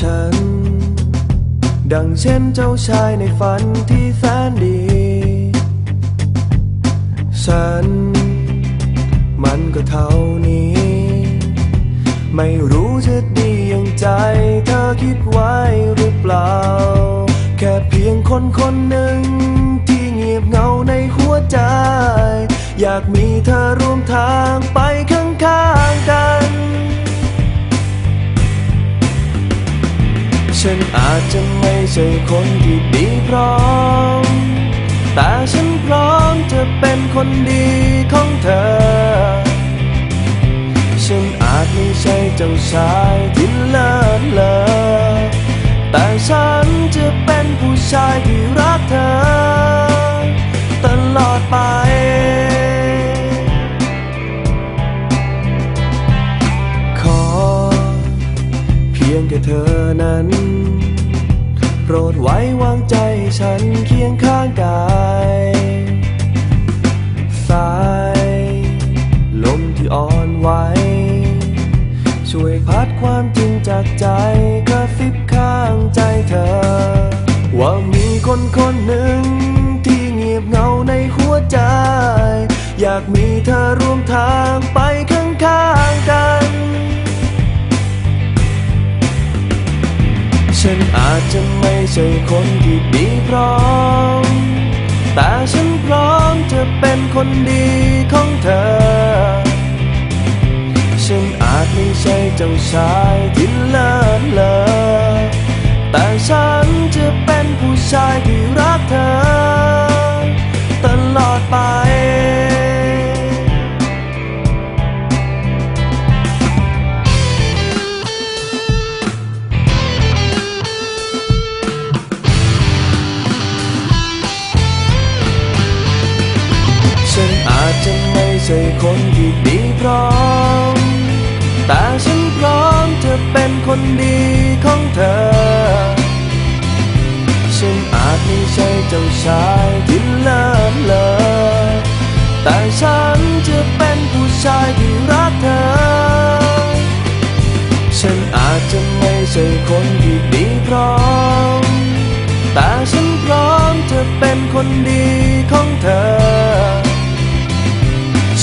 ฉันดังเช่นเจ้าชายในฝันที่แสนดีฉันมันก็เท่านี้ไม่รู้จะดีอย่างใจเธอคิดไว้หรือเปล่าแค่เพียงคนคนหนึ่งที่เงียบเหงาในหัวใจอยากมีเธอร่วมทางไปข้างๆกันฉันอาจจะไม่ใช่คนที่ดีพร้อมแต่ฉันพร้อมจะเป็นคนดีของเธอฉันอาจไม่ใช่เจ้าชายที่เลิศเลอแต่ฉันจะเป็นผู้ชายที่รักเธอตลอดไปขอเพียงแค่เธอนั้นโปรดไว้วางใจให้ฉันเคียงข้างกายสายลมที่อ่อนไหวช่วยพัดความจริงจากใจกระซิบข้างใจเธอว่ามีคนคนหนึ่งที่เงียบเหงาในหัวใจอยากมีเธอร่วมทางไปข้างๆกันฉันอาจจะไม่ใช่คนที่ดีพร้อมแต่ฉันพร้อมจะเป็นคนดีของเธอฉันอาจไม่ใช่เจ้าชายที่เลิศเลอแต่ฉันจะเป็นผู้ชายที่รักเธอตลอดไปฉันอาจจะไม่ใช่คนที่ดีพร้อมแต่ฉันพร้อมจะเป็นคนดีของเธอฉันอาจไม่ใช่เจ้าชายที่เลิศเลอแต่ฉันจะเป็นผู้ชายที่รักเธอฉันอาจจะไม่ใช่คนที่ดีพร้อมแต่ฉันพร้อมจะเป็นคนดีของเธอ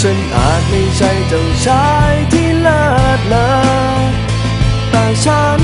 ฉันอาจไม่ใช่เจ้าชายที่เลิศเลอแต่ฉัน